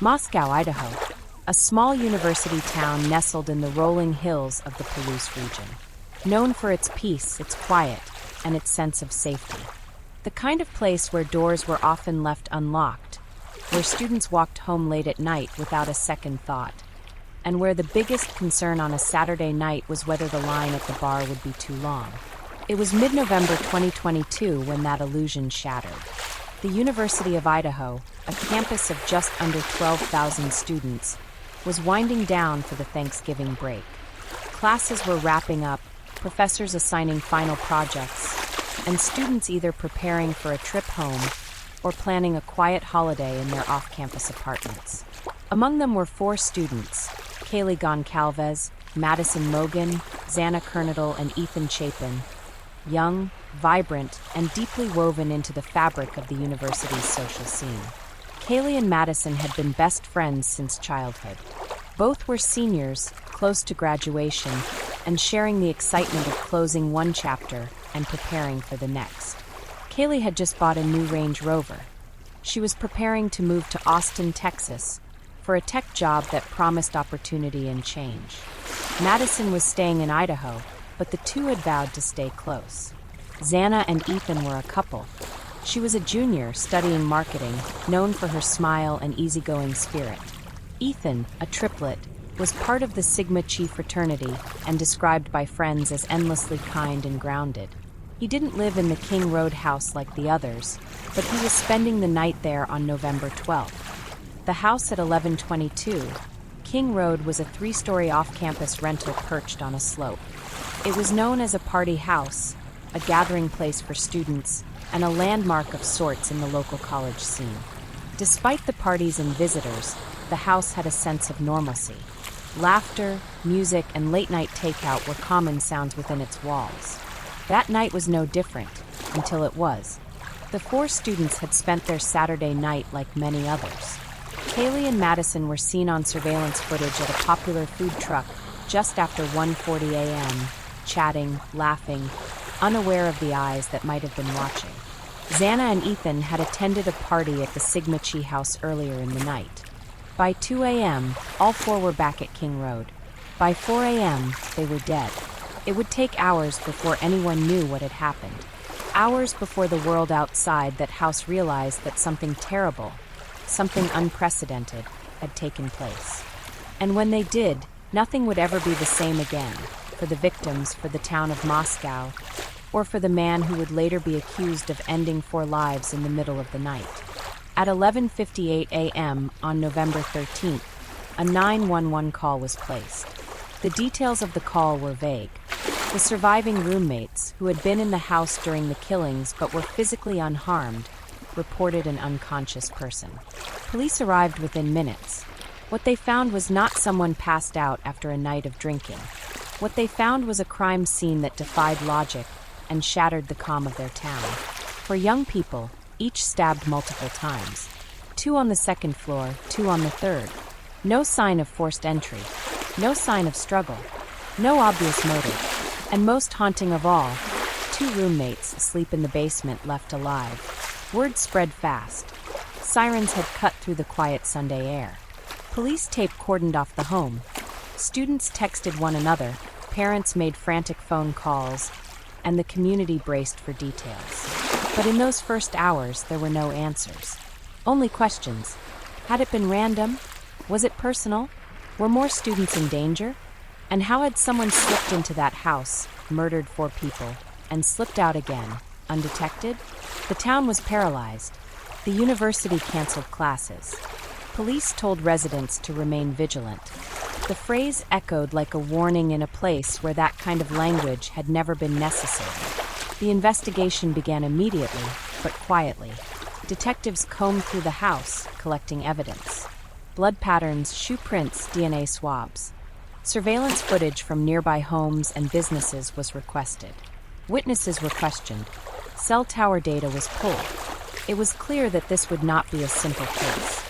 Moscow, Idaho, a small university town nestled in the rolling hills of the Palouse region. Known for its peace, its quiet, and its sense of safety. The kind of place where doors were often left unlocked, where students walked home late at night without a second thought, and where the biggest concern on a Saturday night was whether the line at the bar would be too long. It was mid-November 2022 when that illusion shattered. The University of Idaho, a campus of just under 12,000 students, was winding down for the Thanksgiving break. Classes were wrapping up, professors assigning final projects, and students either preparing for a trip home or planning a quiet holiday in their off-campus apartments. Among them were 4 students, Kaylee Goncalves, Madison Mogen, Xana Kernodle, and Ethan Chapin, young, vibrant, and deeply woven into the fabric of the university's social scene. Kaylee and Madison had been best friends since childhood. Both were seniors, close to graduation, and sharing the excitement of closing one chapter and preparing for the next. Kaylee had just bought a new Range Rover. She was preparing to move to Austin, Texas, for a tech job that promised opportunity and change. Madison was staying in Idaho, but the two had vowed to stay close. Xana and Ethan were a couple. She was a junior studying marketing, known for her smile and easygoing spirit. Ethan, a triplet, was part of the Sigma Chi fraternity and described by friends as endlessly kind and grounded. He didn't live in the King Road house like the others, but he was spending the night there on November 12th. The house at 1122 King Road was a 3-story off-campus rental perched on a slope. It was known as a party house, a gathering place for students, and a landmark of sorts in the local college scene. Despite the parties and visitors, the house had a sense of normalcy. Laughter, music, and late-night takeout were common sounds within its walls. That night was no different, until it was. The 4 students had spent their Saturday night like many others. Kaylee and Madison were seen on surveillance footage at a popular food truck just after 1:40 a.m., chatting, laughing, unaware of the eyes that might have been watching. Xana and Ethan had attended a party at the Sigma Chi house earlier in the night. By 2 a.m., all 4 were back at King Road. By 4 a.m., they were dead. It would take hours before anyone knew what had happened. Hours before the world outside that house realized that something terrible, something unprecedented, had taken place. And when they did, nothing would ever be the same again, for the victims, for the town of Moscow, or for the man who would later be accused of ending 4 lives in the middle of the night. At 11:58 a.m. on November 13th, a 911 call was placed. The details of the call were vague. The surviving roommates, who had been in the house during the killings but were physically unharmed, reported an unconscious person. Police arrived within minutes. What they found was not someone passed out after a night of drinking. What they found was a crime scene that defied logic and shattered the calm of their town. For young people, each stabbed multiple times. 2 on the 2nd floor, 2 on the 3rd. No sign of forced entry. No sign of struggle. No obvious motive. And most haunting of all, 2 roommates asleep in the basement left alive. Word spread fast. Sirens had cut through the quiet Sunday air. Police tape cordoned off the home. Students texted one another, parents made frantic phone calls, and the community braced for details. But in those first hours, there were no answers. Only questions. Had it been random? Was it personal? Were more students in danger? And how had someone slipped into that house, murdered 4 people, and slipped out again, undetected? The town was paralyzed. The university canceled classes. Police told residents to remain vigilant. The phrase echoed like a warning in a place where that kind of language had never been necessary. The investigation began immediately, but quietly. Detectives combed through the house, collecting evidence. Blood patterns, shoe prints, DNA swabs. Surveillance footage from nearby homes and businesses was requested. Witnesses were questioned. Cell tower data was pulled. It was clear that this would not be a simple case.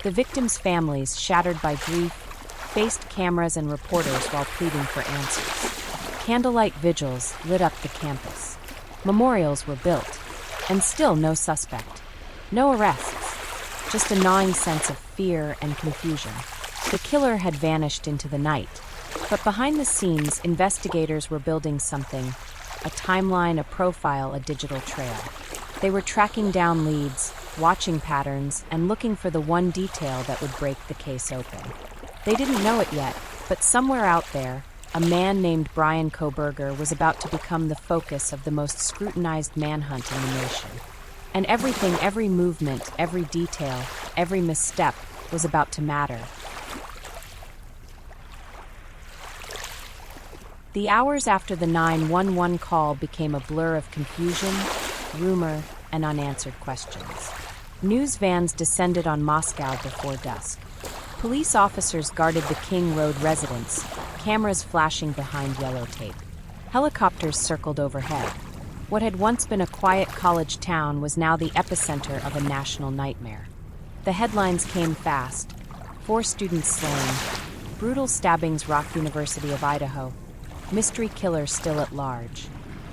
The victims' families, shattered by grief, faced cameras and reporters while pleading for answers. Candlelight vigils lit up the campus. Memorials were built, and still no suspect. No arrests. just a gnawing sense of fear and confusion. The killer had vanished into the night, but behind the scenes, investigators were building something: a timeline, a profile, a digital trail. They were tracking down leads, watching patterns, and looking for the one detail that would break the case open. They didn't know it yet, but somewhere out there, a man named Bryan Kohberger was about to become the focus of the most scrutinized manhunt in the nation. And everything, every movement, every detail, every misstep was about to matter. The hours after the 911 call became a blur of confusion, rumor, and unanswered questions. News vans descended on Moscow before dusk. Police officers guarded the King Road residence, cameras flashing behind yellow tape. Helicopters circled overhead. What had once been a quiet college town was now the epicenter of a national nightmare. The headlines came fast: 4 students slain, brutal stabbings rock University of Idaho, mystery killer still at large.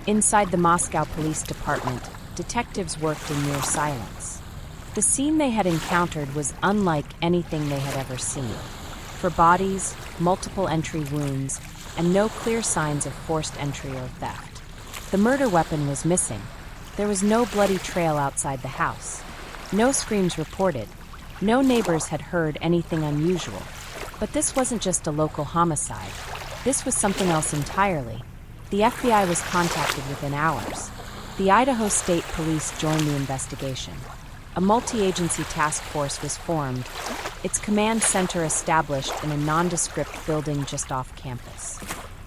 Inside the Moscow Police Department, detectives worked in near silence. The scene they had encountered was unlike anything they had ever seen. For bodies, multiple entry wounds, and no clear signs of forced entry or theft. The murder weapon was missing. There was no bloody trail outside the house. No screams reported. No neighbors had heard anything unusual. But this wasn't just a local homicide. This was something else entirely. The FBI was contacted within hours. The Idaho State Police joined the investigation. A multi-agency task force was formed, its command center established in a nondescript building just off campus.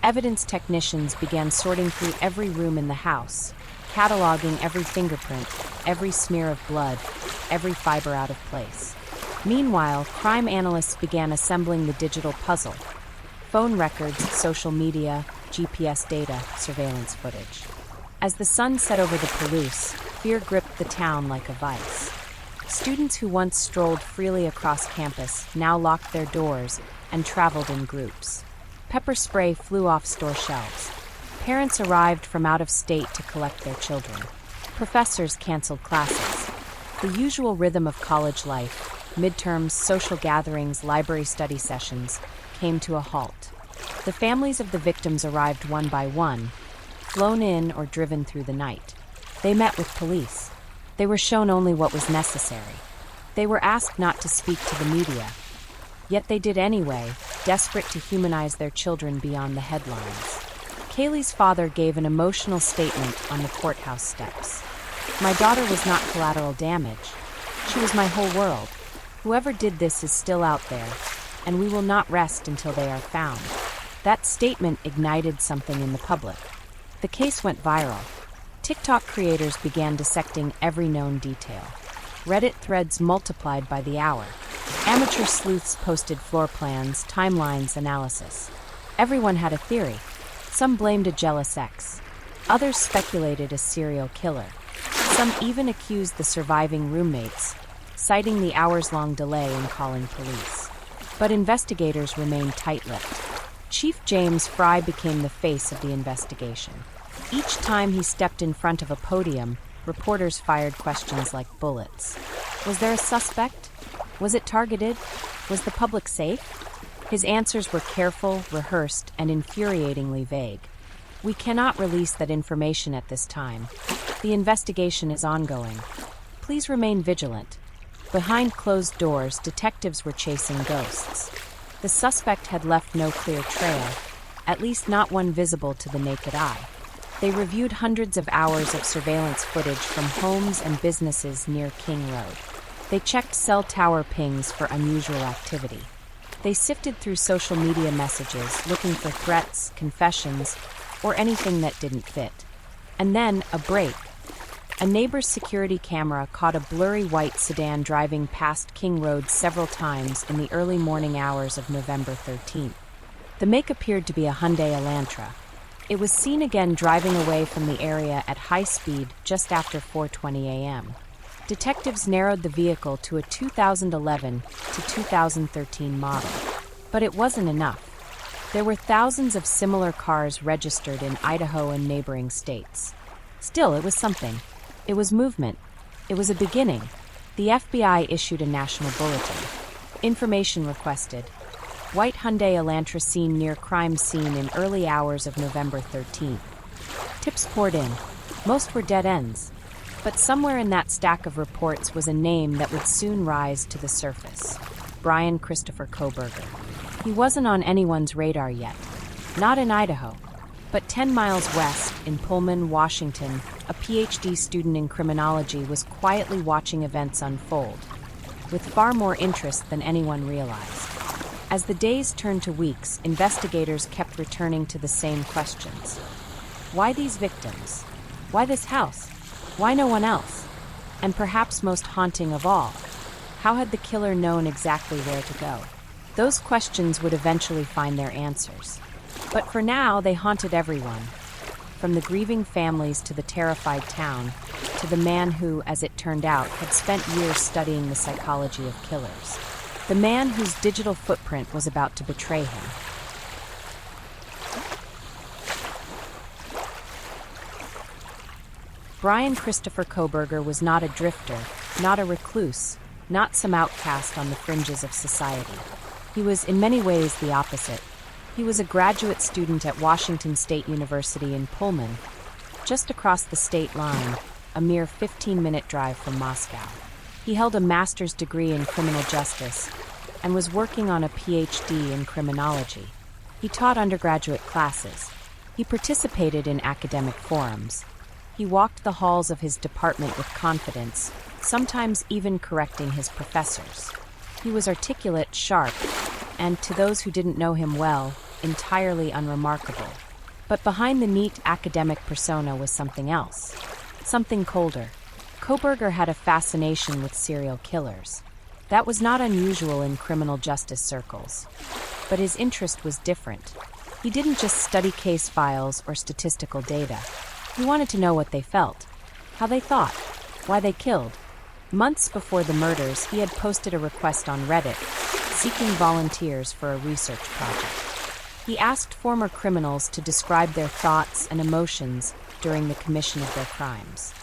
Evidence technicians began sorting through every room in the house, cataloging every fingerprint, every smear of blood, every fiber out of place. Meanwhile, crime analysts began assembling the digital puzzle: phone records, social media, GPS data, surveillance footage. As the sun set over the Palouse, fear gripped the town like a vice. Students who once strolled freely across campus now locked their doors and traveled in groups. Pepper spray flew off store shelves. Parents arrived from out of state to collect their children. Professors canceled classes. The usual rhythm of college life, midterms, social gatherings, library study sessions, came to a halt. The families of the victims arrived one by one, flown in or driven through the night. They met with police. They were shown only what was necessary. They were asked not to speak to the media. Yet they did anyway, desperate to humanize their children beyond the headlines. Kaylee's father gave an emotional statement on the courthouse steps. "My daughter was not collateral damage. She was my whole world. Whoever did this is still out there, and we will not rest until they are found." That statement ignited something in the public. The case went viral. TikTok creators began dissecting every known detail. Reddit threads multiplied by the hour. Amateur sleuths posted floor plans, timelines, analysis. Everyone had a theory. Some blamed a jealous ex. Others speculated a serial killer. Some even accused the surviving roommates, citing the hours-long delay in calling police. But investigators remained tight-lipped. Chief James Fry became the face of the investigation. Each time he stepped in front of a podium, reporters fired questions like bullets. Was there a suspect? Was it targeted? Was the public safe? His answers were careful, rehearsed, and infuriatingly vague. "We cannot release that information at this time. The investigation is ongoing. Please remain vigilant." Behind closed doors, detectives were chasing ghosts. The suspect had left no clear trail, at least not one visible to the naked eye. They reviewed hundreds of hours of surveillance footage from homes and businesses near King Road. They checked cell tower pings for unusual activity. They sifted through social media messages, looking for threats, confessions, or anything that didn't fit. And then, a break. A neighbor's security camera caught a blurry white sedan driving past King Road several times in the early morning hours of November 13th. The make appeared to be a Hyundai Elantra. It was seen again driving away from the area at high speed just after 4:20 a.m. Detectives narrowed the vehicle to a 2011 to 2013 model. But it wasn't enough. There were thousands of similar cars registered in Idaho and neighboring states. Still, it was something. It was movement. It was a beginning. The FBI issued a national bulletin. Information requested. White Hyundai Elantra seen near crime scene in early hours of November 13th. Tips poured in. Most were dead ends. But somewhere in that stack of reports was a name that would soon rise to the surface. Bryan Kohberger. He wasn't on anyone's radar yet. Not in Idaho. But 10 miles west, in Pullman, Washington, a PhD student in criminology was quietly watching events unfold, with far more interest than anyone realized. As the days turned to weeks, investigators kept returning to the same questions. Why these victims? Why this house? Why no one else? And perhaps most haunting of all, how had the killer known exactly where to go? Those questions would eventually find their answers. But for now, they haunted everyone. From the grieving families to the terrified town, to the man who, as it turned out, had spent years studying the psychology of killers. The man whose digital footprint was about to betray him. Bryan Kohberger was not a drifter, not a recluse, not some outcast on the fringes of society. He was, in many ways, the opposite. He was a graduate student at Washington State University in Pullman, just across the state line, a mere 15-minute drive from Moscow. He held a master's degree in criminal justice and was working on a PhD in criminology. He taught undergraduate classes. He participated in academic forums. He walked the halls of his department with confidence, sometimes even correcting his professors. He was articulate, sharp, and, to those who didn't know him well, entirely unremarkable. But behind the neat academic persona was something else. Something colder. Kohberger had a fascination with serial killers. That was not unusual in criminal justice circles. But his interest was different. He didn't just study case files or statistical data. He wanted to know what they felt, how they thought, why they killed. Months before the murders, he had posted a request on Reddit, seeking volunteers for a research project. He asked former criminals to describe their thoughts and emotions during the commission of their crimes.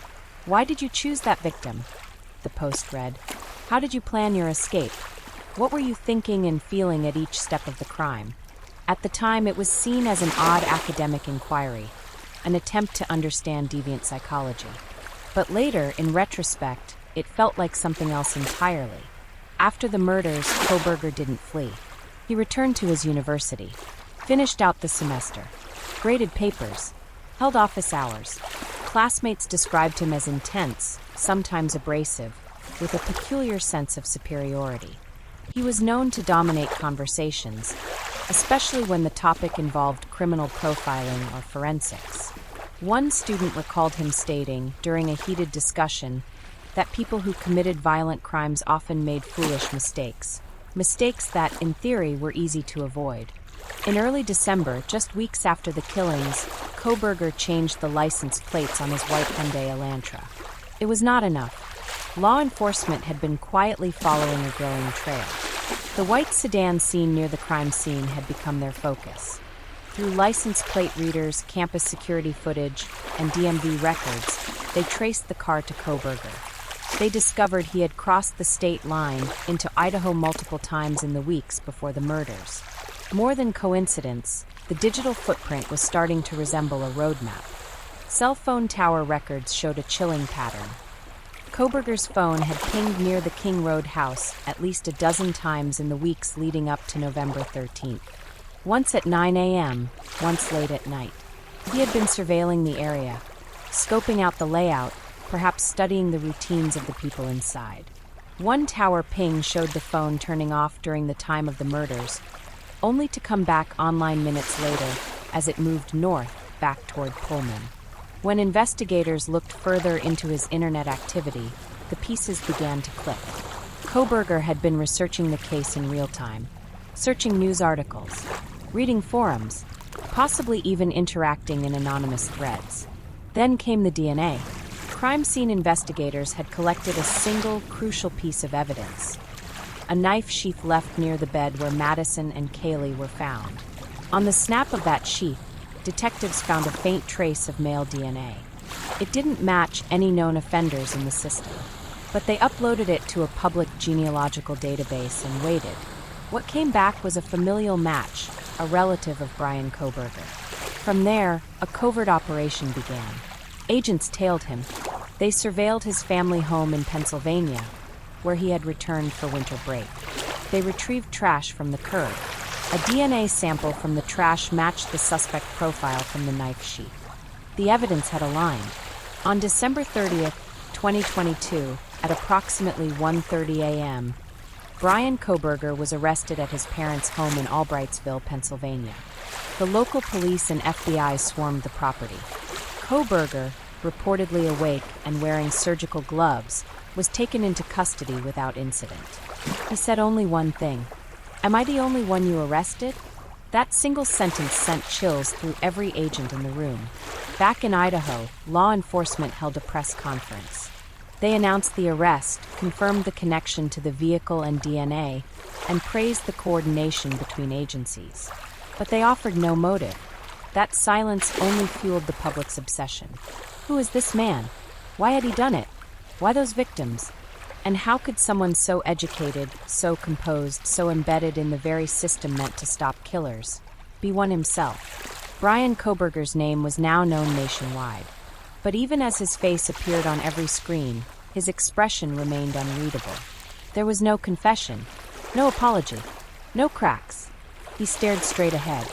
"Why did you choose that victim?" the post read. "How did you plan your escape? What were you thinking and feeling at each step of the crime?" At the time, it was seen as an odd academic inquiry, an attempt to understand deviant psychology. But later, in retrospect, it felt like something else entirely. After the murders, Kohberger didn't flee. He returned to his university, finished out the semester, graded papers, held office hours. Classmates described him as intense, sometimes abrasive, with a peculiar sense of superiority. He was known to dominate conversations, especially when the topic involved criminal profiling or forensics. One student recalled him stating, during a heated discussion, that people who committed violent crimes often made foolish mistakes that, in theory, were easy to avoid. In early December, just weeks after the killings, Kohberger changed the license plates on his white Hyundai Elantra. It was not enough. Law enforcement had been quietly following a growing trail. The white sedan seen near the crime scene had become their focus. Through license plate readers, campus security footage, and DMV records, they traced the car to Kohberger. They discovered he had crossed the state line into Idaho multiple times in the weeks before the murders. More than coincidence, the digital footprint was starting to resemble a road map. Cell phone tower records showed a chilling pattern. Kohberger's phone had pinged near the King Road house at least a dozen times in the weeks leading up to November 13th. Once at 9 a.m., once late at night. He had been surveilling the area, scoping out the layout, perhaps studying the routines of the people inside. One tower ping showed the phone turning off during the time of the murders, only to come back online minutes later as it moved north, back toward Pullman. When investigators looked further into his internet activity, the pieces began to click. Kohberger had been researching the case in real time, searching news articles, reading forums, possibly even interacting in anonymous threads. Then came the DNA. Crime scene investigators had collected a single, crucial piece of evidence. A knife sheath left near the bed where Madison and Kaylee were found. On the snap of that sheath, detectives found a faint trace of male DNA. It didn't match any known offenders in the system. but they uploaded it to a public genealogical database and waited. What came back was a familial match, a relative of Bryan Kohberger. From there, a covert operation began. Agents tailed him. They surveilled his family home in Pennsylvania, where he had returned for winter break. They retrieved trash from the curb. A DNA sample from the trash matched the suspect profile from the knife sheath. The evidence had aligned. On December 30th, 2022, at approximately 1:30 a.m., Bryan Kohberger was arrested at his parents' home in Albrightsville, Pennsylvania. The local police and FBI swarmed the property. Kohberger, reportedly awake and wearing surgical gloves, was taken into custody without incident. He said only one thing: "Am I the only one you arrested?" That single sentence sent chills through every agent in the room. Back in Idaho, law enforcement held a press conference. They announced the arrest, confirmed the connection to the vehicle and DNA, and praised the coordination between agencies. But they offered no motive. That silence only fueled the public's obsession. Who is this man? Why had he done it? Why those victims? And how could someone so educated, so composed, so embedded in the very system meant to stop killers, be one himself? Bryan Kohberger's name was now known nationwide. But even as his face appeared on every screen, his expression remained unreadable. There was no confession, no apology, no cracks. He stared straight ahead.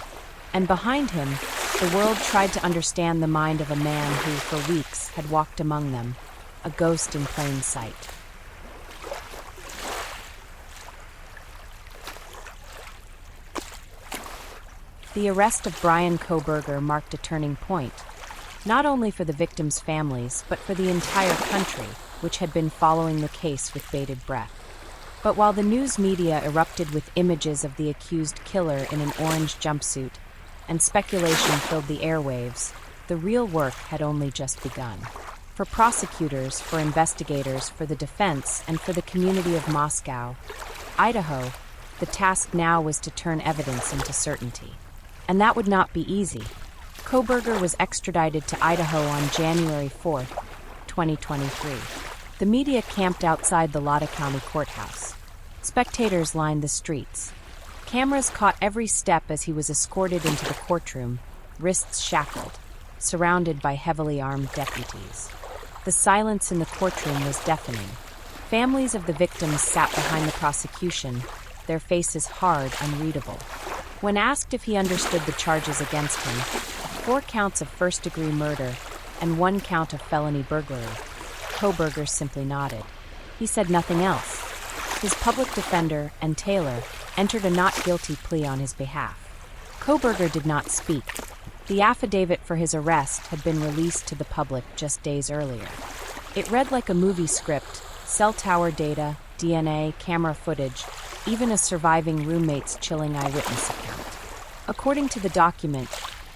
And behind him, the world tried to understand the mind of a man who, for weeks, had walked among them, a ghost in plain sight. The arrest of Bryan Kohberger marked a turning point, not only for the victims' families, but for the entire country, which had been following the case with bated breath. But while the news media erupted with images of the accused killer in an orange jumpsuit, and speculation filled the airwaves, the real work had only just begun. For prosecutors, for investigators, for the defense, and for the community of Moscow, Idaho, the task now was to turn evidence into certainty. And that would not be easy. Kohberger was extradited to Idaho on January 4, 2023. The media camped outside the Lada County Courthouse. Spectators lined the streets. Cameras caught every step as he was escorted into the courtroom, wrists shackled, surrounded by heavily armed deputies. The silence in the courtroom was deafening. Families of the victims sat behind the prosecution, their faces hard, unreadable. When asked if he understood the charges against him, 4 counts of first-degree murder and 1 count of felony burglary, Kohberger simply nodded. He said nothing else. His public defender and Taylor entered a not guilty plea on his behalf. Kohberger did not speak. The affidavit for his arrest had been released to the public just days earlier. It read like a movie script: cell tower data, DNA, camera footage, even a surviving roommate's chilling eyewitness account. According to the document,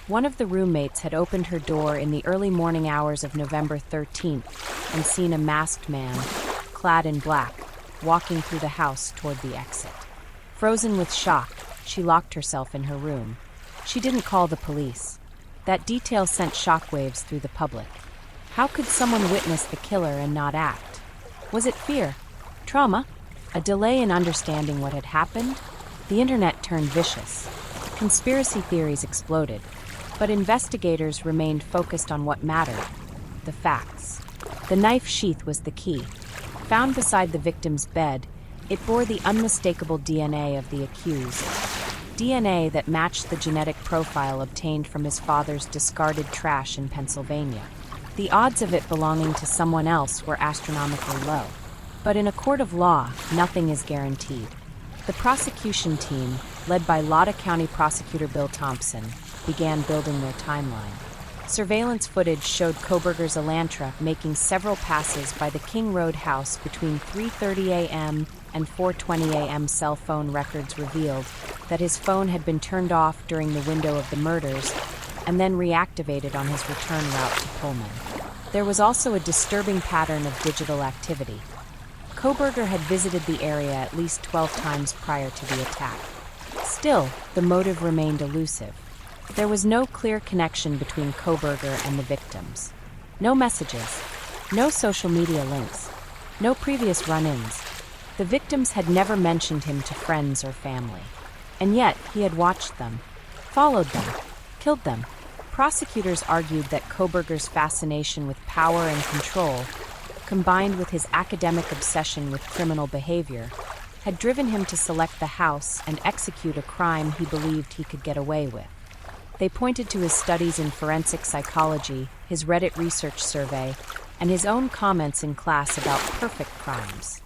one of the roommates had opened her door in the early morning hours of November 13th and seen a masked man, clad in black, walking through the house toward the exit. Frozen with shock, she locked herself in her room. She didn't call the police. That detail sent shockwaves through the public. How could someone witness the killer and not act? Was it fear? Trauma? A delay in understanding what had happened? The internet turned vicious. Conspiracy theories exploded, but investigators remained focused on what mattered: the facts. The knife sheath was the key. Found beside the victim's bed, it bore the unmistakable DNA of the accused. DNA that matched the genetic profile obtained from his father's discarded trash in Pennsylvania. The odds of it belonging to someone else were astronomically low. But in a court of law, nothing is guaranteed. The prosecution team, led by Lada County Prosecutor Bill Thompson, began building their timeline. Surveillance footage showed Kohberger's Elantra making several passes by the King Road house between 3:30 a.m. and 4:20 a.m. Cell phone records revealed that his phone had been turned off during the window of the murders and then reactivated on his return route to Pullman. There was also a disturbing pattern of digital activity. Kohberger had visited the area at least 12 times prior to the attack. Still, the motive remained elusive. There was no clear connection between Kohberger and the victims. No messages, no social media links. No previous run-ins. The victims had never mentioned him to friends or family. And yet, he had watched them, followed them, killed them. Prosecutors argued that Kohberger's fascination with power and control, combined with his academic obsession with criminal behavior, had driven him to select the house and execute a crime he believed he could get away with. They pointed to his studies in forensic psychology, his Reddit research survey, and his own comments in class about perfect crimes.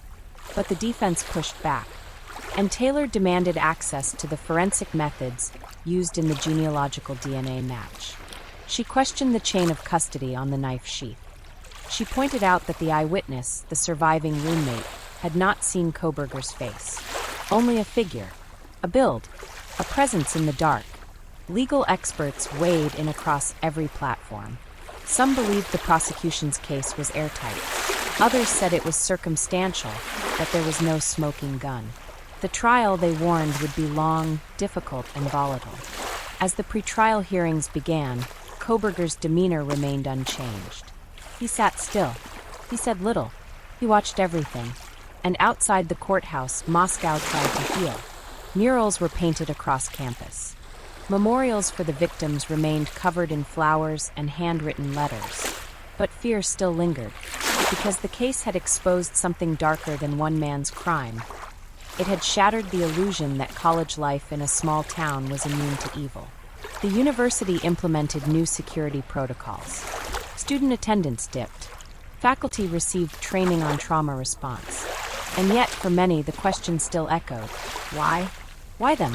But the defense pushed back, and Taylor demanded access to the forensic methods used in the genealogical DNA match. She questioned the chain of custody on the knife sheath. She pointed out that the eyewitness, the surviving roommate, had not seen Kohberger's face. Only a figure, a build, a presence in the dark. Legal experts weighed in across every platform. Some believed the prosecution's case was airtight. Others said it was circumstantial, that there was no smoking gun. The trial, they warned, would be long, difficult, and volatile. As the pretrial hearings began, Kohberger's demeanor remained unchanged. He sat still. He said little. He watched everything. And outside the courthouse, Moscow tried to heal. Murals were painted across campus. Memorials for the victims remained covered in flowers and handwritten letters. But fear still lingered, because the case had exposed something darker than one man's crime. It had shattered the illusion that college life in a small town was immune to evil. The university implemented new security protocols. Student attendance dipped. Faculty received training on trauma response. And yet, for many, the question still echoed. Why? Why them?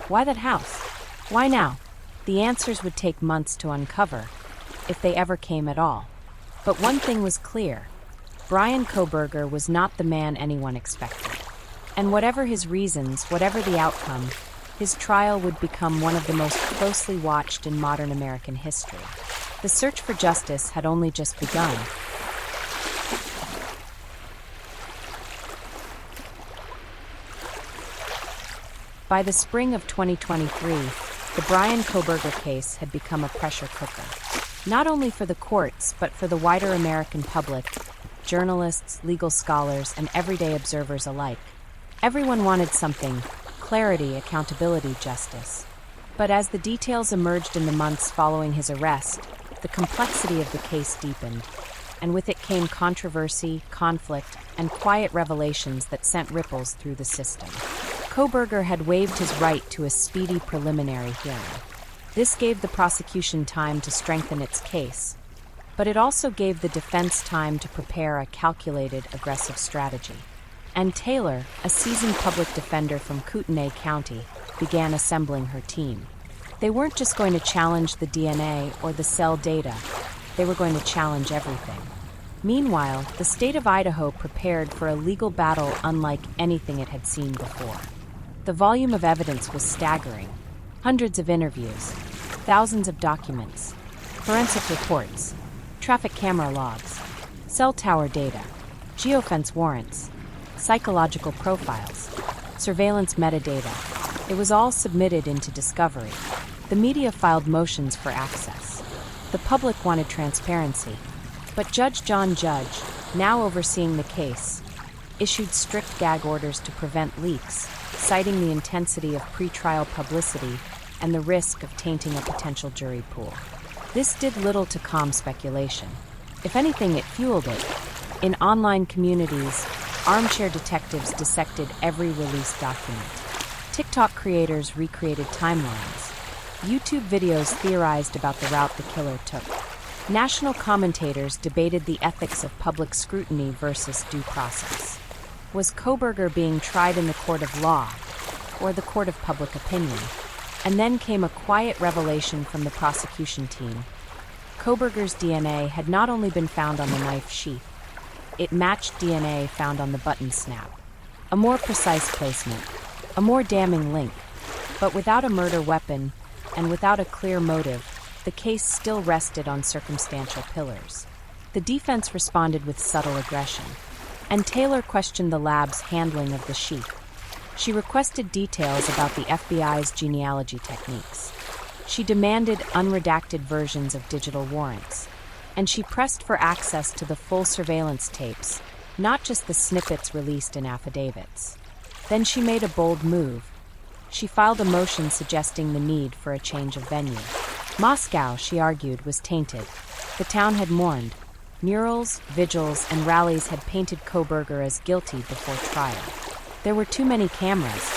Why that house? Why now? The answers would take months to uncover, if they ever came at all. But one thing was clear. Bryan Kohberger was not the man anyone expected. And whatever his reasons, whatever the outcome, his trial would become one of the most closely watched in modern American history. The search for justice had only just begun. By the spring of 2023, the Bryan Kohberger case had become a pressure cooker. Not only for the courts, but for the wider American public, journalists, legal scholars, and everyday observers alike. Everyone wanted something: clarity, accountability, justice. But as the details emerged in the months following his arrest, the complexity of the case deepened, and with it came controversy, conflict, and quiet revelations that sent ripples through the system. Kohberger had waived his right to a speedy preliminary hearing. This gave the prosecution time to strengthen its case, but it also gave the defense time to prepare a calculated, aggressive strategy. And Taylor, a seasoned public defender from Kootenai County, began assembling her team. They weren't just going to challenge the DNA or the cell data, they were going to challenge everything. Meanwhile, the state of Idaho prepared for a legal battle unlike anything it had seen before. The volume of evidence was staggering. Hundreds of interviews, thousands of documents, forensic reports, traffic camera logs, cell tower data, geofence warrants, psychological profiles, surveillance metadata. It was all submitted into discovery. The media filed motions for access. The public wanted transparency. But Judge John Judge, now overseeing the case, issued strict gag orders to prevent leaks, citing the intensity of pretrial publicity and the risk of tainting a potential jury pool. This did little to calm speculation. If anything, it fueled it. In online communities, armchair detectives dissected every released document. TikTok creators recreated timelines. YouTube videos theorized about the route the killer took. National commentators debated the ethics of public scrutiny versus due process. Was Kohberger being tried in the court of law or the court of public opinion? And then came a quiet revelation from the prosecution team. Kohberger's DNA had not only been found on the knife sheath, it matched DNA found on the button snap. A more precise placement, a more damning link. But without a murder weapon and without a clear motive, the case still rested on circumstantial pillars. The defense responded with subtle aggression, and Taylor questioned the lab's handling of the sheath. She requested details about the FBI's genealogy techniques. She demanded unredacted versions of digital warrants, and she pressed for access to the full surveillance tapes, not just the snippets released in affidavits. Then she made a bold move. She filed a motion suggesting the need for a change of venue. Moscow, she argued, was tainted. The town had mourned. Murals, vigils, and rallies had painted Kohberger as guilty before trial. There were too many cameras,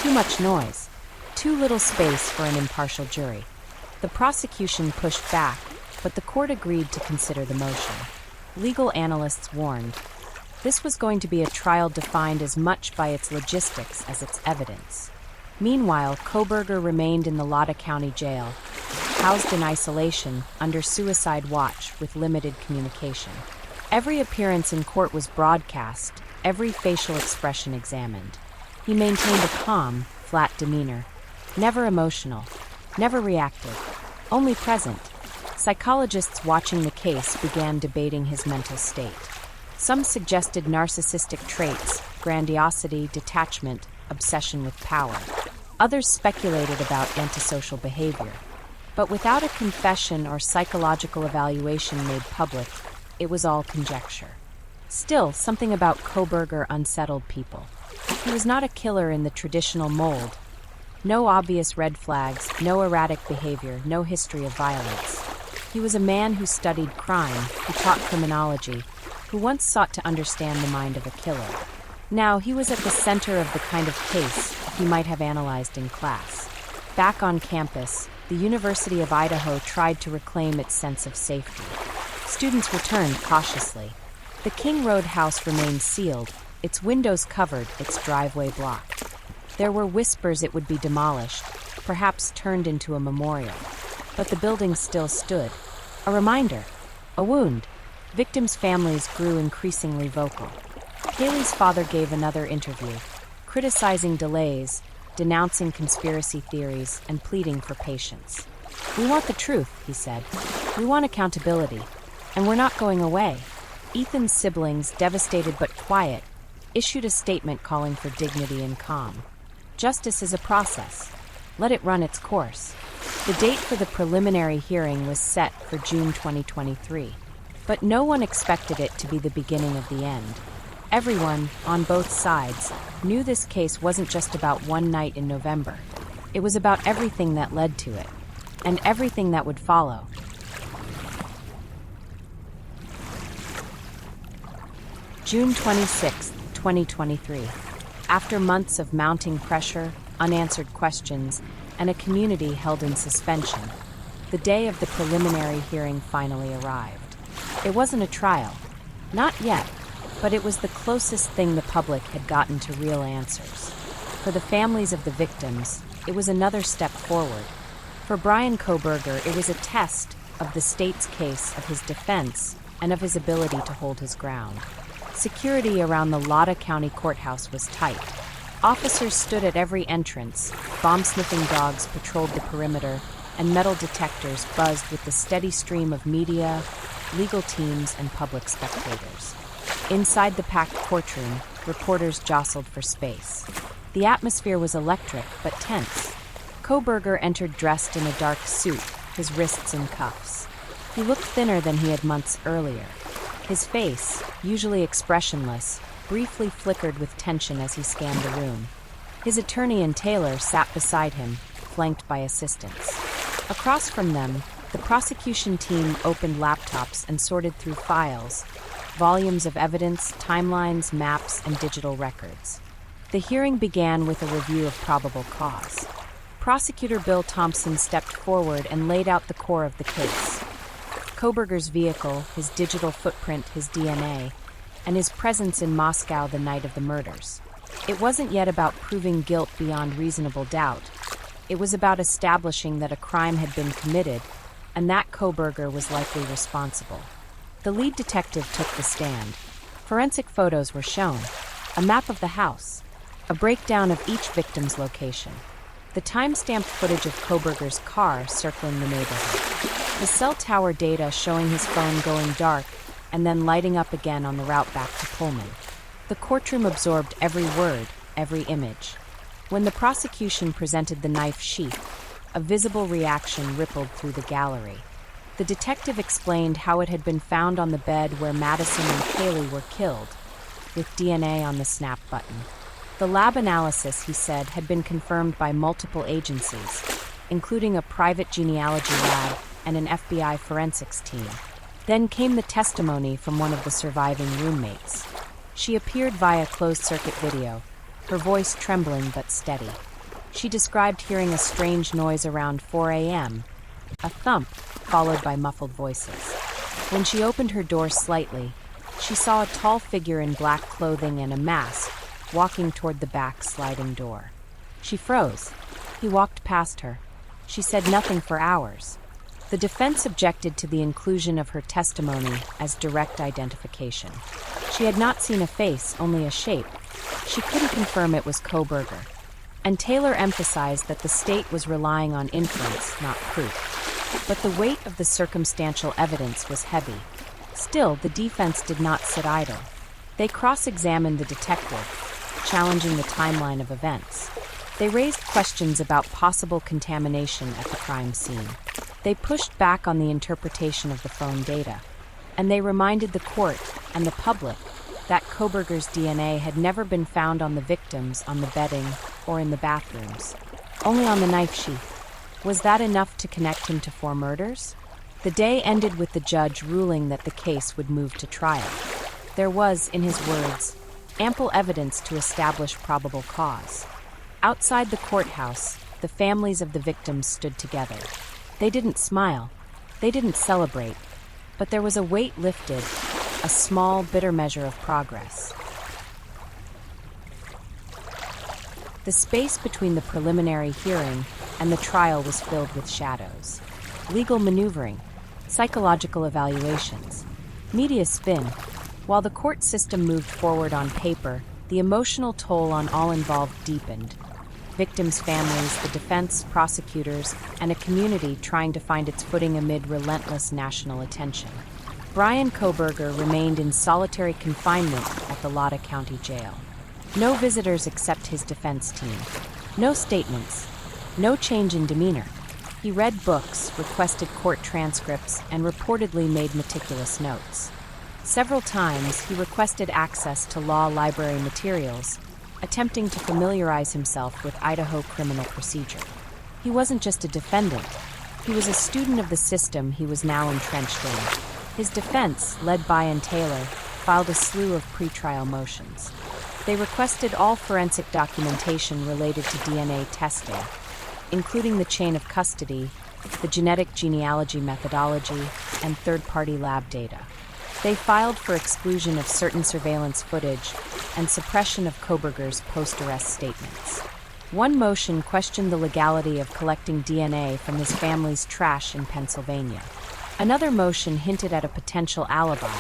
too much noise, too little space for an impartial jury. The prosecution pushed back, but the court agreed to consider the motion. Legal analysts warned. This was going to be a trial defined as much by its logistics as its evidence. Meanwhile, Kohberger remained in the Lada County Jail, housed in isolation, under suicide watch with limited communication. Every appearance in court was broadcast, every facial expression examined. He maintained a calm, flat demeanor, never emotional, never reactive, only present. Psychologists watching the case began debating his mental state. Some suggested narcissistic traits, grandiosity, detachment, obsession with power. Others speculated about antisocial behavior. But without a confession or psychological evaluation made public, it was all conjecture. Still, something about Kohberger unsettled people. He was not a killer in the traditional mold. No obvious red flags, no erratic behavior, no history of violence. He was a man who studied crime, who taught criminology, who once sought to understand the mind of a killer. Now, he was at the center of the kind of case he might have analyzed in class. Back on campus, the University of Idaho tried to reclaim its sense of safety. Students returned cautiously. The King Road house remained sealed, its windows covered, its driveway blocked. There were whispers it would be demolished, perhaps turned into a memorial. But the building still stood. A reminder, a wound. Victims' families grew increasingly vocal. Kaylee's father gave another interview, criticizing delays, denouncing conspiracy theories, and pleading for patience. "We want the truth," he said. "We want accountability. And we're not going away." Ethan's siblings, devastated but quiet, issued a statement calling for dignity and calm. Justice is a process. Let it run its course. The date for the preliminary hearing was set for June 2023. But no one expected it to be the beginning of the end. Everyone, on both sides, knew this case wasn't just about one night in November. It was about everything that led to it, and everything that would follow. June 26, 2023. After months of mounting pressure, unanswered questions, and a community held in suspension, the day of the preliminary hearing finally arrived. It wasn't a trial. Not yet. But it was the closest thing the public had gotten to real answers. For the families of the victims, it was another step forward. For Bryan Kohberger, it was a test of the state's case, of his defense, and of his ability to hold his ground. Security around the Lada County Courthouse was tight. Officers stood at every entrance, bomb-sniffing dogs patrolled the perimeter, and metal detectors buzzed with the steady stream of media, legal teams, and public spectators. Inside the packed courtroom, reporters jostled for space. The atmosphere was electric, but tense. Kohberger entered dressed in a dark suit, his wrists in cuffs. He looked thinner than he had months earlier. His face, usually expressionless, briefly flickered with tension as he scanned the room. His attorney and Taylor sat beside him, flanked by assistants. Across from them, the prosecution team opened laptops and sorted through files, volumes of evidence, timelines, maps, and digital records. The hearing began with a review of probable cause. Prosecutor Bill Thompson stepped forward and laid out the core of the case. Kohberger's vehicle, his digital footprint, his DNA, and his presence in Moscow the night of the murders. It wasn't yet about proving guilt beyond reasonable doubt. It was about establishing that a crime had been committed, and that Kohberger was likely responsible. The lead detective took the stand. Forensic photos were shown, a map of the house, a breakdown of each victim's location, the time-stamped footage of Kohberger's car circling the neighborhood, the cell tower data showing his phone going dark and then lighting up again on the route back to Pullman. The courtroom absorbed every word, every image. When the prosecution presented the knife sheath, a visible reaction rippled through the gallery. The detective explained how it had been found on the bed where Madison and Kaylee were killed, with DNA on the snap button. The lab analysis, he said, had been confirmed by multiple agencies, including a private genealogy lab and an FBI forensics team. Then came the testimony from one of the surviving roommates. She appeared via closed-circuit video, her voice trembling but steady. She described hearing a strange noise around 4 a.m., a thump, followed by muffled voices. When she opened her door slightly, she saw a tall figure in black clothing and a mask walking toward the back sliding door. She froze. He walked past her. She said nothing for hours. The defense objected to the inclusion of her testimony as direct identification. She had not seen a face, only a shape. She couldn't confirm it was Kohberger. And Taylor emphasized that the state was relying on inference, not proof. But the weight of the circumstantial evidence was heavy. Still, the defense did not sit idle. They cross-examined the detective, challenging the timeline of events. They raised questions about possible contamination at the crime scene. They pushed back on the interpretation of the phone data. And they reminded the court and the public that Kohberger's DNA had never been found on the victims, on the bedding, or in the bathrooms. Only on the knife sheath. Was that enough to connect him to 4 murders? The day ended with the judge ruling that the case would move to trial. There was, in his words, ample evidence to establish probable cause. Outside the courthouse, the families of the victims stood together. They didn't smile. They didn't celebrate. But there was a weight lifted, a small, bitter measure of progress. The space between the preliminary hearing and the trial was filled with shadows. Legal maneuvering, psychological evaluations, media spin. While the court system moved forward on paper, the emotional toll on all involved deepened. Victims' families, the defense, prosecutors, and a community trying to find its footing amid relentless national attention. Bryan Kohberger remained in solitary confinement at the Latah County Jail. No visitors except his defense team. No statements. No change in demeanor. He read books, requested court transcripts, and reportedly made meticulous notes. Several times, he requested access to law library materials, attempting to familiarize himself with Idaho criminal procedure. He wasn't just a defendant. He was a student of the system he was now entrenched in. His defense, led by Bryan Taylor, filed a slew of pretrial motions. They requested all forensic documentation related to DNA testing, including the chain of custody, the genetic genealogy methodology, and third-party lab data. They filed for exclusion of certain surveillance footage and suppression of Kohberger's post-arrest statements. One motion questioned the legality of collecting DNA from his family's trash in Pennsylvania. Another motion hinted at a potential alibi,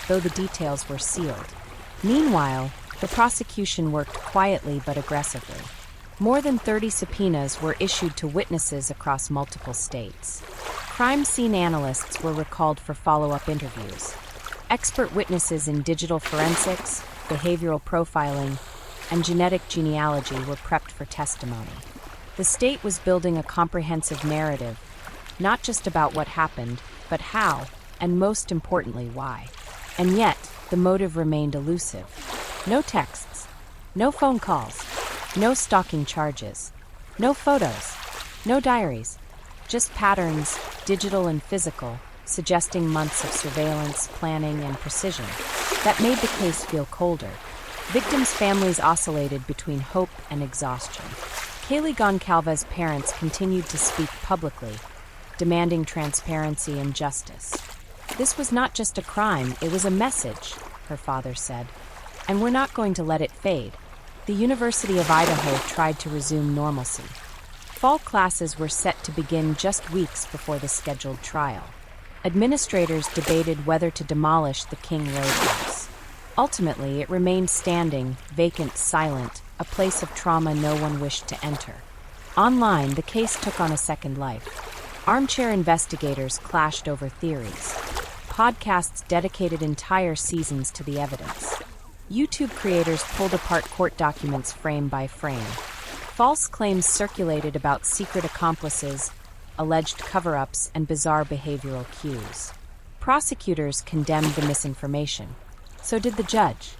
though the details were sealed. Meanwhile, the prosecution worked quietly but aggressively. More than 30 subpoenas were issued to witnesses across multiple states. Crime scene analysts were recalled for follow-up interviews. Expert witnesses in digital forensics, behavioral profiling, and genetic genealogy were prepped for testimony. The state was building a comprehensive narrative, not just about what happened, but how, and most importantly, why. And yet, the motive remained elusive. No texts, no phone calls, no stalking charges, no photos, no diaries, just patterns, digital and physical, suggesting months of surveillance, planning, and precision. That made the case feel colder. Victims' families oscillated between hope and exhaustion. Kaylee Goncalves' parents continued to speak publicly, demanding transparency and justice. This was not just a crime, it was a message, her father said. And we're not going to let it fade. The University of Idaho tried to resume normalcy. Fall classes were set to begin just weeks before the scheduled trial. Administrators debated whether to demolish the King Road house. Ultimately, it remained standing, vacant, silent, a place of trauma no one wished to enter. Online, the case took on a second life. Armchair investigators clashed over theories. Podcasts dedicated entire seasons to the evidence. YouTube creators pulled apart court documents frame by frame. False claims circulated about secret accomplices, alleged cover-ups, and bizarre behavioral cues. Prosecutors condemned the misinformation. So did the judge.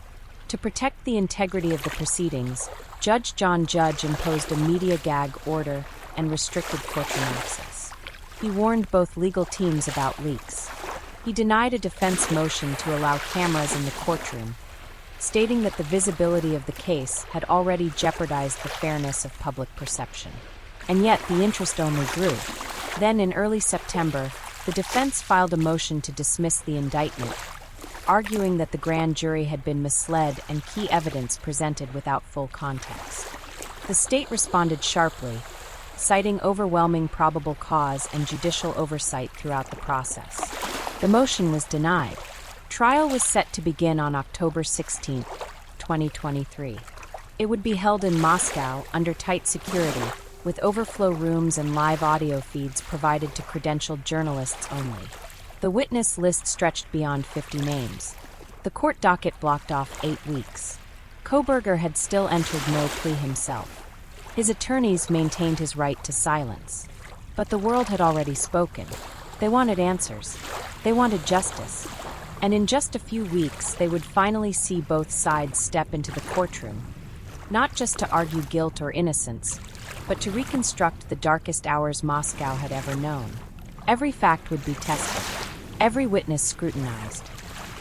To protect the integrity of the proceedings, Judge John Judge imposed a media gag order and restricted courtroom access. He warned both legal teams about leaks. He denied a defense motion to allow cameras in the courtroom, stating that the visibility of the case had already jeopardized the fairness of public perception. And yet, the interest only grew. Then, in early September, the defense filed a motion to dismiss the indictment, arguing that the grand jury had been misled and key evidence presented without full context. The state responded sharply, citing overwhelming probable cause and judicial oversight throughout the process. The motion was denied. Trial was set to begin on October 16, 2023. It would be held in Moscow under tight security, with overflow rooms and live audio feeds provided to credentialed journalists only. The witness list stretched beyond 50 names. The court docket blocked off 8 weeks. Kohberger had still entered no plea himself. His attorneys maintained his right to silence. But the world had already spoken. They wanted answers. They wanted justice. And in just a few weeks, they would finally see both sides step into the courtroom, not just to argue guilt or innocence, but to reconstruct the darkest hours Moscow had ever known. Every fact would be tested, every witness scrutinized.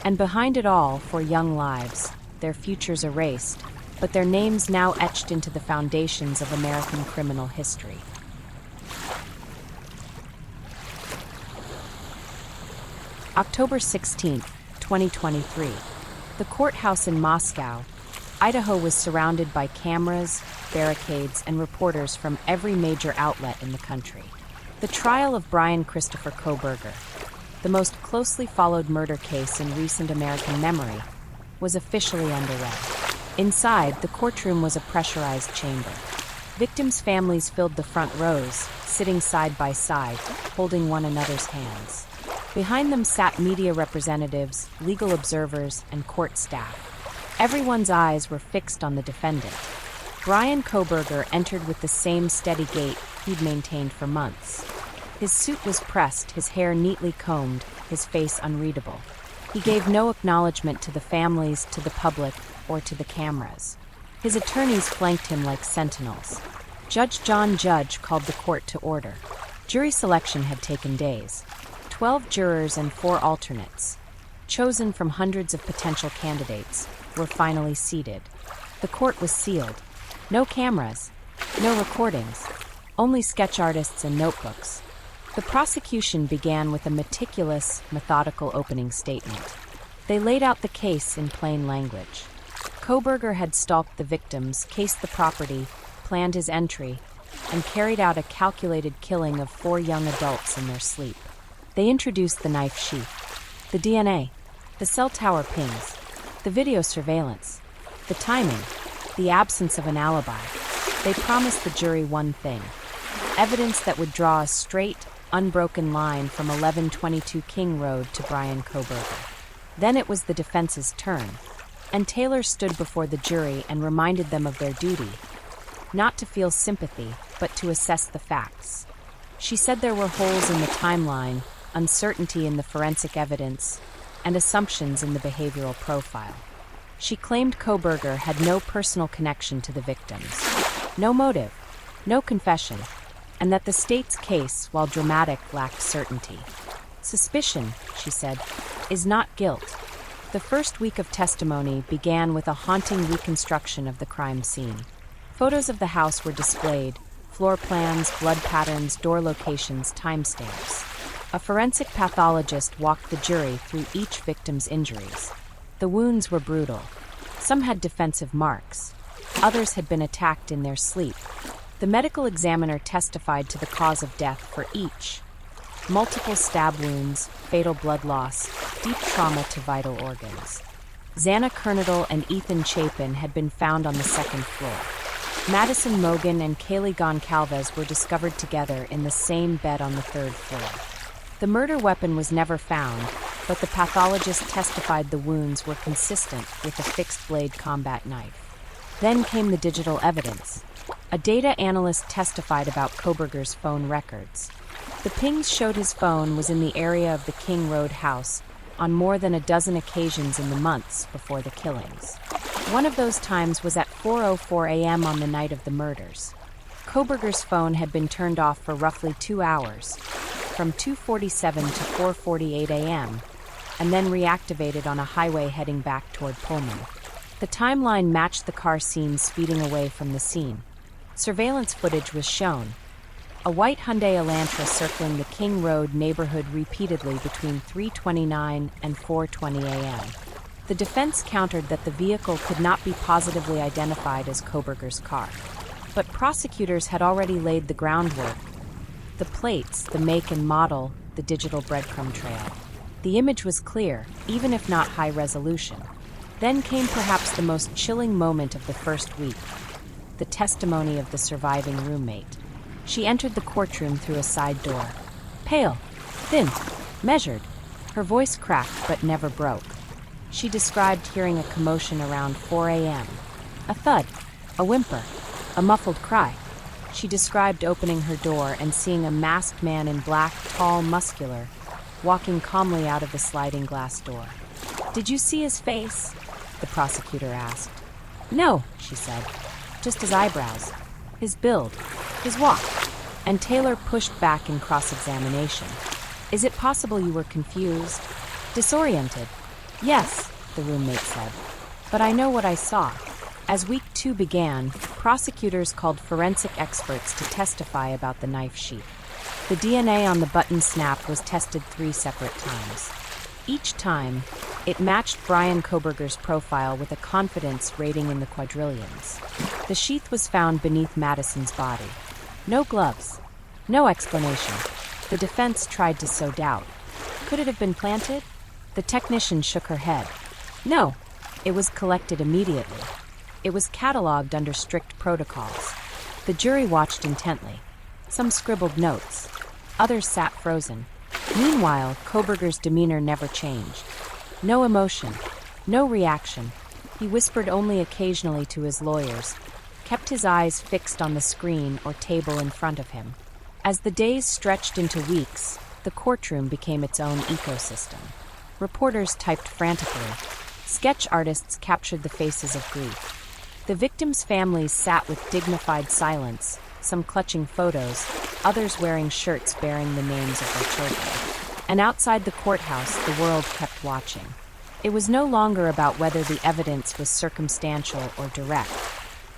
And behind it all, for young lives, their futures erased, but their names now etched into the foundations of American criminal history. October 16, 2023. The courthouse in Moscow, Idaho was surrounded by cameras, barricades, and reporters from every major outlet in the country. The trial of Bryan Christopher Kohberger, the most closely followed murder case in recent American memory, was officially underway. Inside, the courtroom was a pressurized chamber. Victims' families filled the front rows, sitting side by side, holding one another's hands. Behind them sat media representatives, legal observers, and court staff. Everyone's eyes were fixed on the defendant. Bryan Kohberger entered with the same steady gait he'd maintained for months. His suit was pressed, his hair neatly combed, his face unreadable. He gave no acknowledgement to the families, to the public, or to the cameras. His attorneys flanked him like sentinels. Judge John Judge called the court to order. Jury selection had taken days. 12 jurors and 4 alternates, chosen from hundreds of potential candidates, were finally seated. The court was sealed. No cameras, no recordings, only sketch artists and notebooks. The prosecution began with a meticulous, methodical opening statement. They laid out the case in plain language. Kohberger had stalked the victims, cased the property, planned his entry, and carried out a calculated killing of 4 young adults in their sleep. They introduced the knife sheath, the DNA, the cell tower pings, the video surveillance, the timing, the absence of an alibi. They promised the jury one thing: evidence that would draw a straight, unbroken line from 1122 King Road to Bryan Kohberger. Then it was the defense's turn, and Taylor stood before the jury and reminded them of their duty, not to feel sympathy, but to assess the facts. She said there were holes in the timeline, uncertainty in the forensic evidence, and assumptions in the behavioral profile. She claimed Kohberger had no personal connection to the victims, no motive, no confession, and that the state's case, while dramatic, lacked certainty. Suspicion, she said, is not guilt. The first week of testimony began with a haunting reconstruction of the crime scene. Photos of the house were displayed, floor plans, blood patterns, door locations, timestamps. A forensic pathologist walked the jury through each victim's injuries. The wounds were brutal. Some had defensive marks. Others had been attacked in their sleep. The medical examiner testified to the cause of death for each: multiple stab wounds, fatal blood loss, deep trauma to vital organs. Xana Kernodle and Ethan Chapin had been found on the second floor. Madison Mogen and Kaylee Goncalves were discovered together in the same bed on the third floor. The murder weapon was never found, but the pathologist testified the wounds were consistent with a fixed-blade combat knife. Then came the digital evidence. A data analyst testified about Kohberger's phone records. The pings showed his phone was in the area of the King Road house on more than a dozen occasions in the months before the killings. One of those times was at 4:04 a.m. on the night of the murders. Kohberger's phone had been turned off for roughly 2 hours, from 2:47 to 4:48 a.m., and then reactivated on a highway heading back toward Pullman. The timeline matched the car seen speeding away from the scene. Surveillance footage was shown. A white Hyundai Elantra circling the King Road neighborhood repeatedly between 3:29 and 4:20 a.m. The defense countered that the vehicle could not be positively identified as Kohberger's car. But prosecutors had already laid the groundwork. The plates, the make and model, the digital breadcrumb trail. The image was clear, even if not high resolution. Then came perhaps the most chilling moment of the first week, the testimony of the surviving roommate. She entered the courtroom through a side door. Pale, thin, measured. Her voice cracked but never broke. She described hearing a commotion around 4 a.m. A thud, a whimper, a muffled cry. She described opening her door and seeing a masked man in black, tall, muscular, walking calmly out of the sliding glass door. "Did you see his face?" the prosecutor asked. "No," she said, "just his eyebrows, his build, his walk." And Taylor pushed back in cross-examination. "Is it possible you were confused? Disoriented?" "Yes," the roommate said, "but I know what I saw." As week 2 began, prosecutors called forensic experts to testify about the knife sheath. The DNA on the button snap was tested 3 separate times. Each time, it matched Bryan Kohberger's profile with a confidence rating in the quadrillions. The sheath was found beneath Madison's body. No gloves. No explanation. The defense tried to sow doubt. Could it have been planted? The technician shook her head. No, it was collected immediately. It was cataloged under strict protocols. The jury watched intently. Some scribbled notes. Others sat frozen. Meanwhile, Kohberger's demeanor never changed. No emotion. No reaction. He whispered only occasionally to his lawyers, kept his eyes fixed on the screen or table in front of him. As the days stretched into weeks, the courtroom became its own ecosystem. Reporters typed frantically. Sketch artists captured the faces of grief. The victims' families sat with dignified silence, some clutching photos, others wearing shirts bearing the names of their children. And outside the courthouse, the world kept watching. It was no longer about whether the evidence was circumstantial or direct.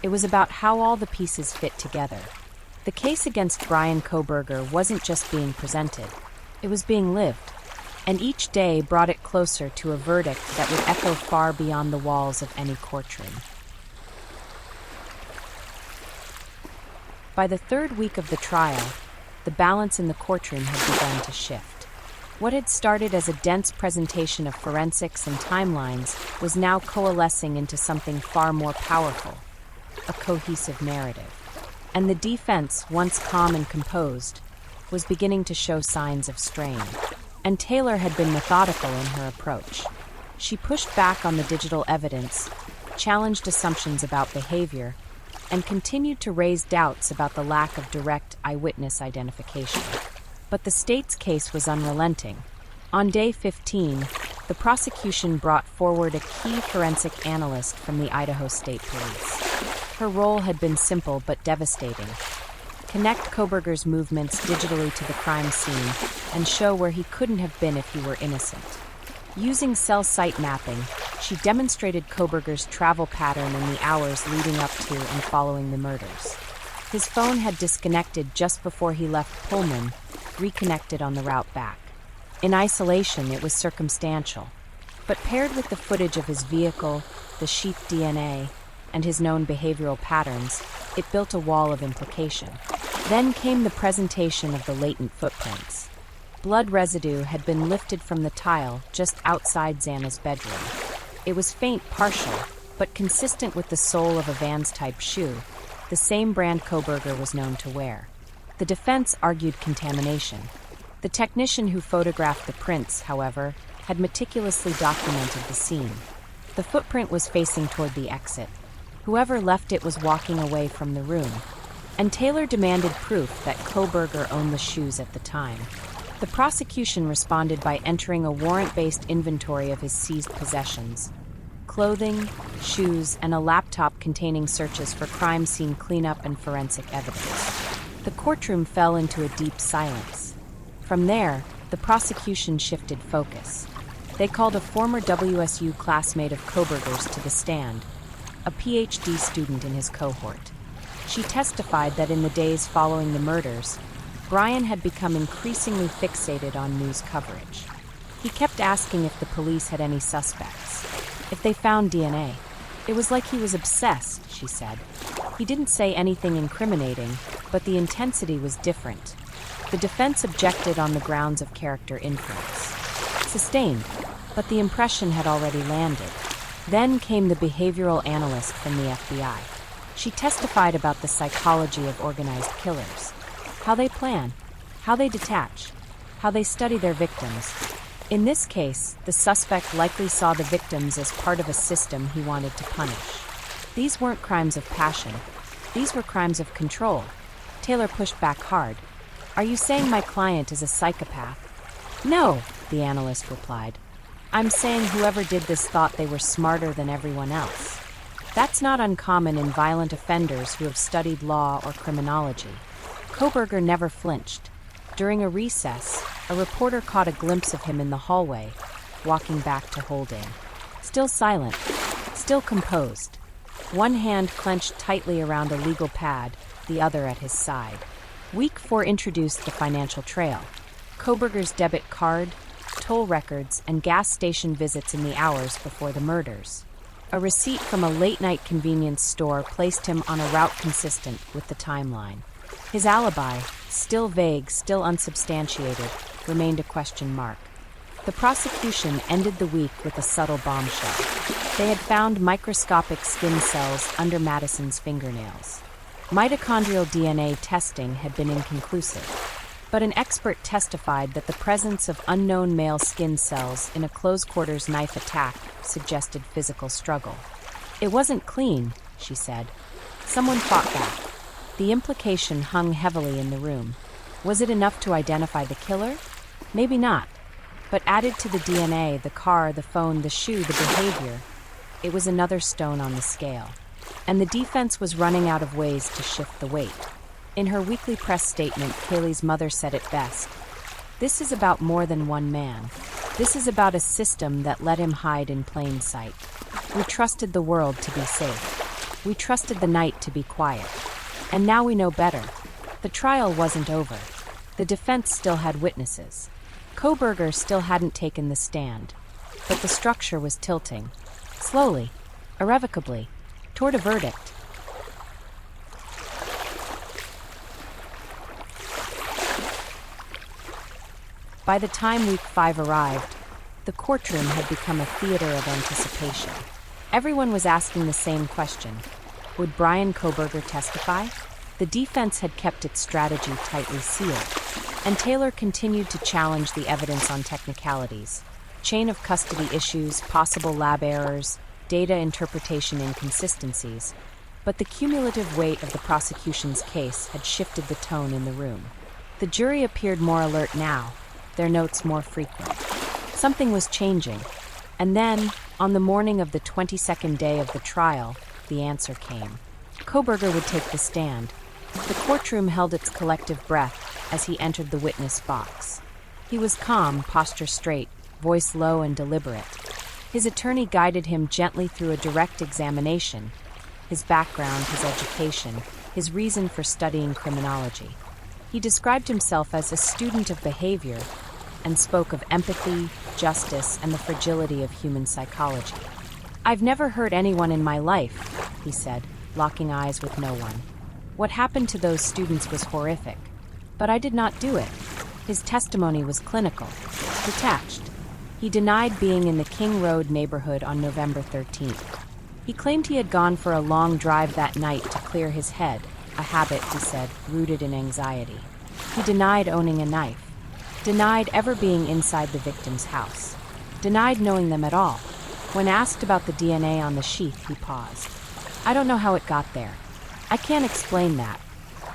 It was about how all the pieces fit together. The case against Bryan Kohberger wasn't just being presented. It was being lived. And each day brought it closer to a verdict that would echo far beyond the walls of any courtroom. By the 3rd week of the trial, the balance in the courtroom had begun to shift. What had started as a dense presentation of forensics and timelines was now coalescing into something far more powerful, a cohesive narrative. And the defense, once calm and composed, was beginning to show signs of strain. And Taylor had been methodical in her approach. She pushed back on the digital evidence, challenged assumptions about behavior, and continued to raise doubts about the lack of direct eyewitness identification. But the state's case was unrelenting. On day 15, the prosecution brought forward a key forensic analyst from the Idaho State Police. Her role had been simple but devastating. Connect Kohberger's movements digitally to the crime scene and show where he couldn't have been if he were innocent. Using cell site mapping, she demonstrated Kohberger's travel pattern in the hours leading up to and following the murders. His phone had disconnected just before he left Pullman, reconnected on the route back. In isolation, it was circumstantial, but paired with the footage of his vehicle, the sheath DNA, and his known behavioral patterns, it built a wall of implication. Then came the presentation of the latent footprints. Blood residue had been lifted from the tile just outside Xana's bedroom. It was faint, partial, but consistent with the sole of a Vans-type shoe, the same brand Kohberger was known to wear. The defense argued contamination. The technician who photographed the prints, however, had meticulously documented the scene. The footprint was facing toward the exit. Whoever left it was walking away from the room. And Taylor demanded proof that Kohberger owned the shoes at the time. The prosecution responded by entering a warrant-based inventory of his seized possessions. clothing, shoes, and a laptop containing searches for crime scene cleanup and forensic evidence. The courtroom fell into a deep silence. From there, the prosecution shifted focus. They called a former WSU classmate of Kohberger's to the stand, a PhD student in his cohort. She testified that in the days following the murders, Bryan had become increasingly fixated on news coverage. He kept asking if the police had any suspects, if they found DNA. It was like he was obsessed, she said. He didn't say anything incriminating, but the intensity was different. The defense objected on the grounds of character inference. Sustained, but the impression had already landed. Then came the behavioral analyst from the FBI. She testified about the psychology of organized killers, how they plan, how they detach, how they study their victims. In this case, the suspect likely saw the victims as part of a system he wanted to punish. These weren't crimes of passion. These were crimes of control. Taylor pushed back hard. Are you saying my client is a psychopath? No, the analyst replied. I'm saying whoever did this thought they were smarter than everyone else. That's not uncommon in violent offenders who have studied law or criminology. Kohberger never flinched. During a recess, a reporter caught a glimpse of him in the hallway, walking back to Holding. Still silent, still composed. One hand clenched tightly around a legal pad, the other at his side. Week 4 introduced the financial trail. Kohberger's debit card, toll records, and gas station visits in the hours before the murders. A receipt from a late-night convenience store placed him on a route consistent with the timeline. His alibi, still vague, still unsubstantiated, remained a question mark. The prosecution ended the week with a subtle bombshell. They had found microscopic skin cells under Madison's fingernails. Mitochondrial DNA testing had been inconclusive, but an expert testified that the presence of unknown male skin cells in a close-quarters knife attack suggested physical struggle. It wasn't clean, she said. Someone fought back. The implication hung heavily in the room. Was it enough to identify the killer? Maybe not. But added to the DNA, the car, the phone, the shoe, the behavior, it was another stone on the scale. And the defense was running out of ways to shift the weight. In her weekly press statement, Kaylee's mother said it best. This is about more than one man. This is about a system that let him hide in plain sight. We trusted the world to be safe. We trusted the night to be quiet. And now we know better. The trial wasn't over. The defense still had witnesses. Kohberger still hadn't taken the stand. But the structure was tilting. Slowly, irrevocably, toward a verdict. By the time week 5 arrived, the courtroom had become a theater of anticipation. Everyone was asking the same question. Would Bryan Kohberger testify? The defense had kept its strategy tightly sealed, and Taylor continued to challenge the evidence on technicalities, chain of custody issues, possible lab errors, data interpretation inconsistencies, but the cumulative weight of the prosecution's case had shifted the tone in the room. The jury appeared more alert now, their notes more frequent. Something was changing, and then, on the morning of the 22nd day of the trial, the answer came. Kohberger would take the stand. The courtroom held its collective breath as he entered the witness box. He was calm, posture straight, voice low and deliberate. His attorney guided him gently through a direct examination, his background, his education, his reason for studying criminology. He described himself as a student of behavior and spoke of empathy, justice, and the fragility of human psychology. I've never hurt anyone in my life, he said, locking eyes with no one. What happened to those students was horrific, but I did not do it. His testimony was clinical, detached. He denied being in the King Road neighborhood on November 13th. He claimed he had gone for a long drive that night to clear his head, a habit, he said, rooted in anxiety. He denied owning a knife, denied ever being inside the victim's house, denied knowing them at all. When asked about the DNA on the sheath, he paused. I don't know how it got there. I can't explain that.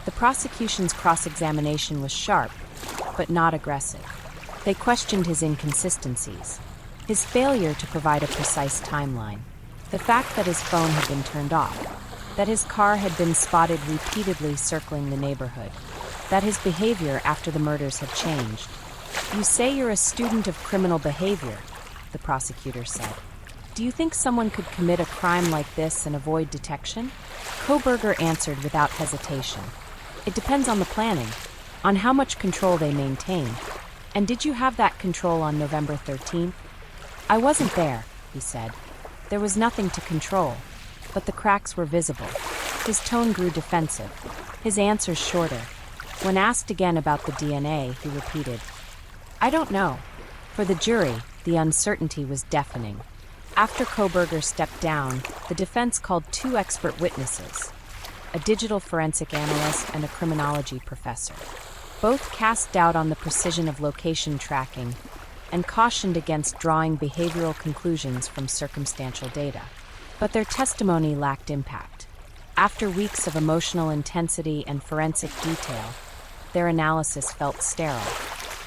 The prosecution's cross-examination was sharp, but not aggressive. They questioned his inconsistencies, his failure to provide a precise timeline, The fact that his phone had been turned off, that his car had been spotted repeatedly circling the neighborhood, that his behavior after the murders had changed. "You say you're a student of criminal behavior," the prosecutor said. "Do you think someone could commit a crime like this and avoid detection?" Kohberger answered without hesitation. "It depends on the planning, on how much control they maintain. And did you have that control on November 13th? "I wasn't there," he said. "There was nothing to control, but the cracks were visible." His tone grew defensive, his answers shorter. When asked again about the DNA, he repeated, "I don't know." For the jury, the uncertainty was deafening. After Kohberger stepped down, the defense called 2 expert witnesses, a digital forensic analyst and a criminology professor. Both cast doubt on the precision of location tracking and cautioned against drawing behavioral conclusions from circumstantial data. But their testimony lacked impact. After weeks of emotional intensity and forensic detail, their analysis felt sterile.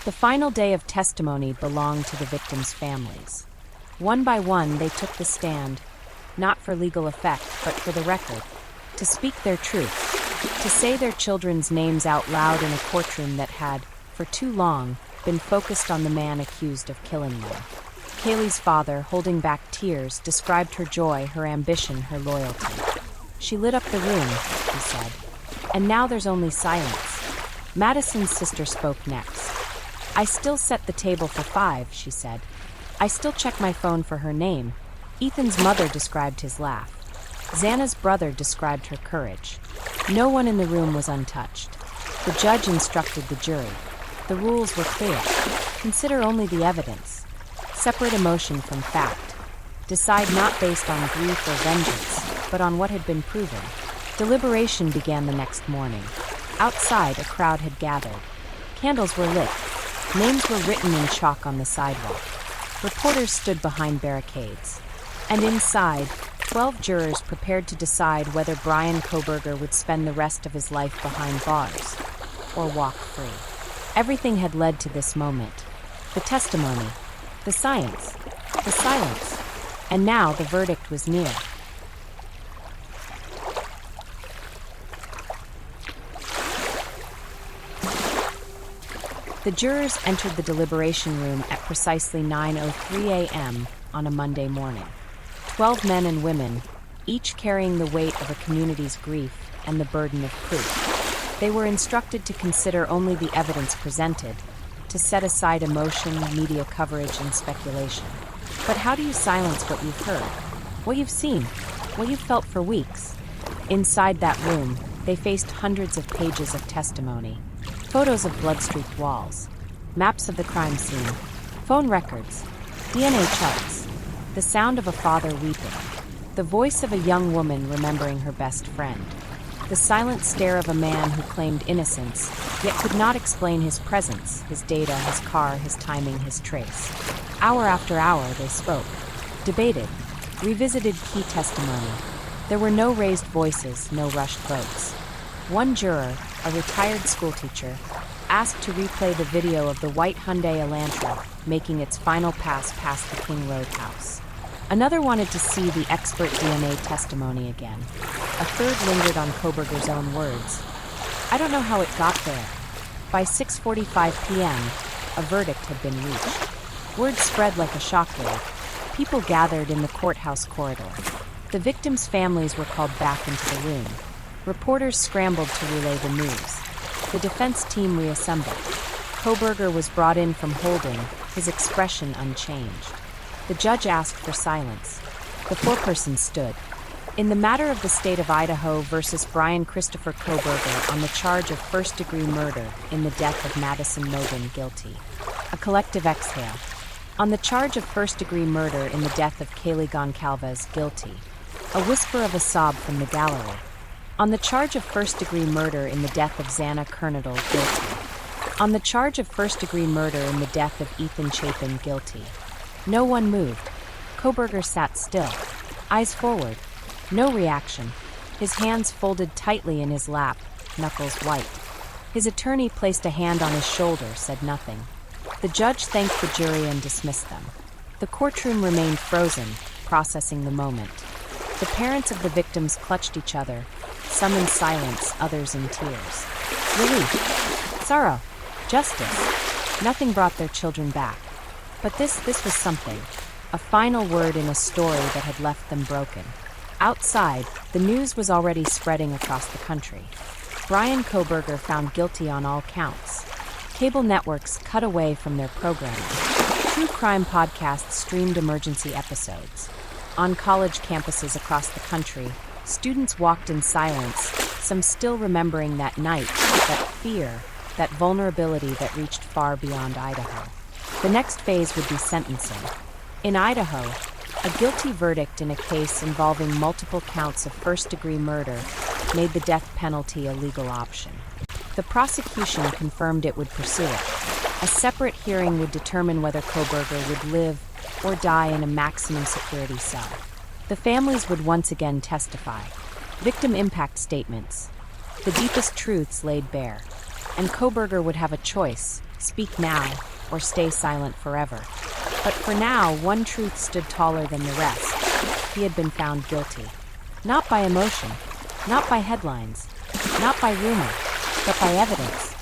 The final day of testimony belonged to the victims' families. One by one, they took the stand, not for legal effect, but for the record, to speak their truth, to say their children's names out loud in a courtroom that had, for too long, been focused on the man accused of killing them. Kaylee's father, holding back tears, described her joy, her ambition, her loyalty. "She lit up the room," he said. "And now there's only silence." Madison's sister spoke next. "I still set the table for 5, she said. "I still check my phone for her name." Ethan's mother described his laugh. Xana's brother described her courage. No one in the room was untouched. The judge instructed the jury. The rules were clear. Consider only the evidence. Separate emotion from fact. Decide not based on grief or vengeance, but on what had been proven. Deliberation began the next morning. Outside, a crowd had gathered. Candles were lit. Names were written in chalk on the sidewalk. Reporters stood behind barricades. And inside, 12 jurors prepared to decide whether Bryan Kohberger would spend the rest of his life behind bars or walk free. Everything had led to this moment. The testimony, the science, the silence, and now the verdict was near. The jurors entered the deliberation room at precisely 9:03 a.m. on a Monday morning. 12 men and women, each carrying the weight of a community's grief and the burden of proof. They were instructed to consider only the evidence presented, to set aside emotion, media coverage, and speculation. But how do you silence what you've heard, what you've seen, what you've felt for weeks? Inside that room, they faced hundreds of pages of testimony, photos of blood-streaked walls, maps of the crime scene, phone records, DNA charts, the sound of a father weeping, the voice of a young woman remembering her best friend, the silent stare of a man who claimed innocence, yet could not explain his presence, his data, his car, his timing, his trace. Hour after hour, they spoke, debated, revisited key testimony. There were no raised voices, no rushed votes. One juror, a retired schoolteacher, asked to replay the video of the white Hyundai Elantra making its final pass past the King Road house. Another wanted to see the expert DNA testimony again. A third lingered on Kohberger's own words. "I don't know how it got there." By 6:45 p.m., a verdict had been reached. Word spread like a shockwave. People gathered in the courthouse corridor. The victims' families were called back into the room. Reporters scrambled to relay the news. The defense team reassembled. Kohberger was brought in from holding, his expression unchanged. The judge asked for silence. The foreperson stood. In the matter of the state of Idaho versus Bryan Christopher Kohberger on the charge of first-degree murder in the death of Madison Mogen, guilty. A collective exhale. On the charge of first-degree murder in the death of Kaylee Goncalves, guilty. A whisper of a sob from the gallery. On the charge of first-degree murder in the death of Xana Kernodle, guilty. On the charge of first-degree murder in the death of Ethan Chapin, guilty. No one moved. Kohberger sat still, eyes forward. No reaction. His hands folded tightly in his lap, knuckles white. His attorney placed a hand on his shoulder, said nothing. The judge thanked the jury and dismissed them. The courtroom remained frozen, processing the moment. The parents of the victims clutched each other, some in silence, others in tears. Relief, sorrow, justice. Nothing brought their children back. But this was something. A final word in a story that had left them broken. Outside, the news was already spreading across the country. Bryan Kohberger found guilty on all counts. Cable networks cut away from their programming. True crime podcasts streamed emergency episodes. On college campuses across the country, students walked in silence, some still remembering that night, that fear, that vulnerability that reached far beyond Idaho. The next phase would be sentencing. In Idaho, a guilty verdict in a case involving multiple counts of first-degree murder made the death penalty a legal option. The prosecution confirmed it would pursue it. A separate hearing would determine whether Kohberger would live or die in a maximum security cell. The families would once again testify. Victim impact statements. The deepest truths laid bare. And Kohberger would have a choice: speak now or stay silent forever. But for now, one truth stood taller than the rest. He had been found guilty. Not by emotion, not by headlines, not by rumor, but by evidence.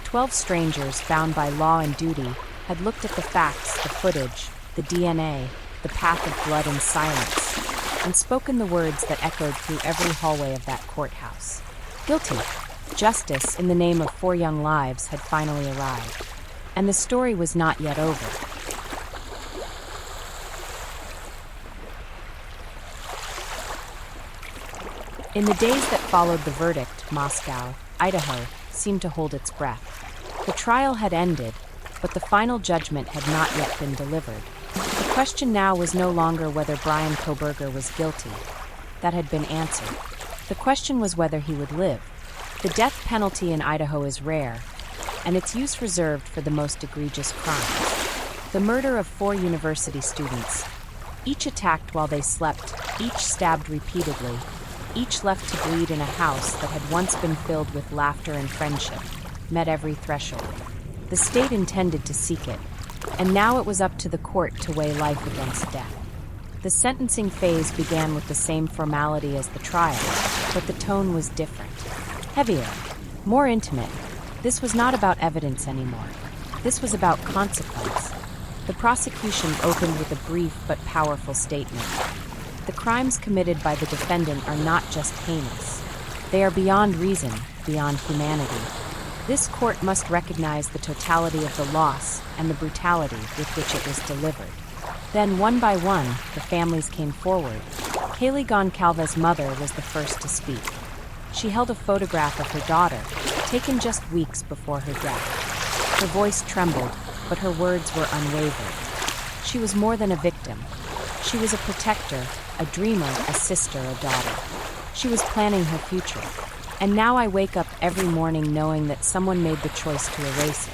12 strangers bound by law and duty had looked at the facts, the footage, the DNA, the path of blood and silence, and spoken the words that echoed through every hallway of that courthouse. Guilty. Justice, in the name of 4 young lives, had finally arrived. And the story was not yet over. In the days that followed the verdict, Moscow, Idaho, seemed to hold its breath. The trial had ended, but the final judgment had not yet been delivered. The question now was no longer whether Bryan Kohberger was guilty. That had been answered. The question was whether he would live. The death penalty in Idaho is rare, and its use reserved for the most egregious crimes. The murder of 4 university students, each attacked while they slept, each stabbed repeatedly, each left to bleed in a house that had once been filled with laughter and friendship, met every threshold. The state intended to seek it, and now it was up to the court to weigh life against death. The sentencing phase began with the same formality as the trial, but the tone was different. Heavier, more intimate. This was not about evidence anymore. This was about consequence. The prosecution opened with a brief but powerful statement. The crimes committed by the defendant are not just heinous. They are beyond reason, beyond humanity. This court must recognize the totality of the loss and the brutality with which it was delivered. Then, one by one, the families came forward. Kaylee Goncalves' mother was the first to speak. She held a photograph of her daughter, taken just weeks before her death. Her voice trembled, but her words were unwavering. She was more than a victim. She was a protector, a dreamer, a sister, a daughter. She was planning her future. And now I wake up every morning knowing that someone made the choice to erase it.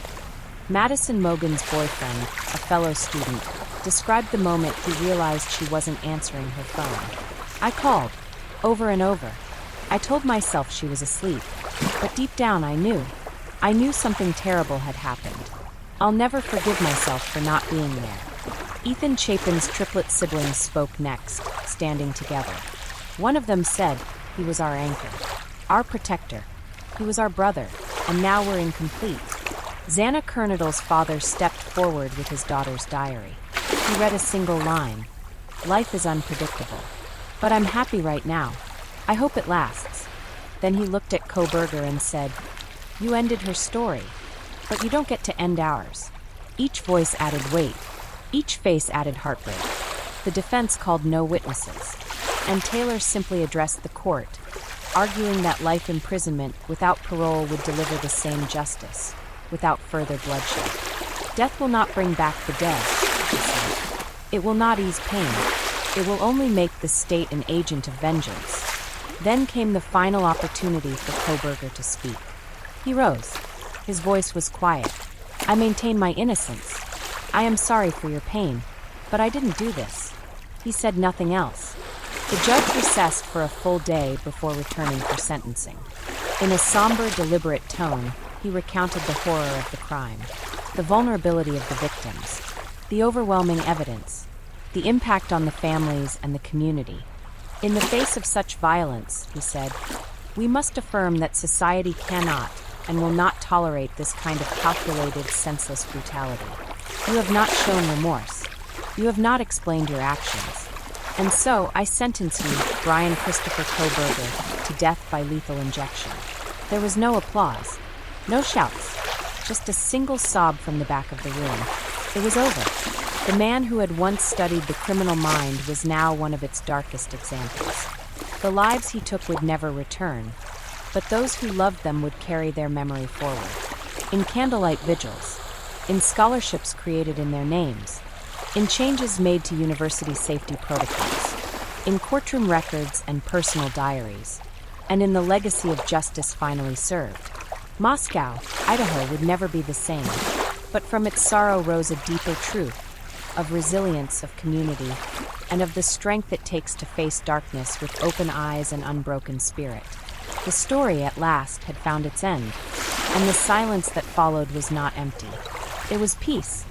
Madison Mogen's boyfriend, a fellow student, described the moment he realized she wasn't answering her phone. I called, over and over. I told myself she was asleep, but deep down I knew. I knew something terrible had happened. I'll never forgive myself for not being there. Ethan Chapin's triplet siblings spoke next, standing together. One of them said he was our anchor, our protector. He was our brother, and now we're incomplete. Xana Kernodle's father stepped forward with his daughter's diary. He read a single line. Life is unpredictable. But I'm happy right now. I hope it lasts. Then he looked at Kohberger and said, "You ended her story, but you don't get to end ours." Each voice added weight. Each face added heartbreak. The defense called no witnesses, and Taylor simply addressed the court, arguing that life imprisonment without parole would deliver the same justice, without further bloodshed. Death will not bring back the dead, he said. It will not ease pain. It will only make the state an agent of vengeance. Then came the final opportunity for Kohberger to speak. He rose. His voice was quiet. "I maintain my innocence. I am sorry for your pain, but I didn't do this." He said nothing else. The judge recessed for a full day before returning for sentencing. In a somber, deliberate tone, he recounted the horror of the crime, the vulnerability of the victims, the overwhelming evidence. the impact on the families and the community. In the face of such violence, he said, we must affirm that society cannot and will not tolerate this kind of calculated, senseless brutality. You have not shown remorse. You have not explained your actions. And so, I sentence you, Bryan Kohberger, to death by lethal injection. There was no applause, no shouts, just a single sob from the back of the room. It was over. The man who had once studied the criminal mind was now one of its darkest examples. The lives he took would never return, but those who loved them would carry their memory forward. In candlelight vigils, in scholarships created in their names, in changes made to university safety protocols, in courtroom records and personal diaries, and in the legacy of justice finally served. Moscow, Idaho would never be the same, but from its sorrow rose a deeper truth of resilience, of community, and of the strength it takes to face darkness with open eyes and unbroken spirit. The story, at last, had found its end, and the silence that followed was not empty. It was peace,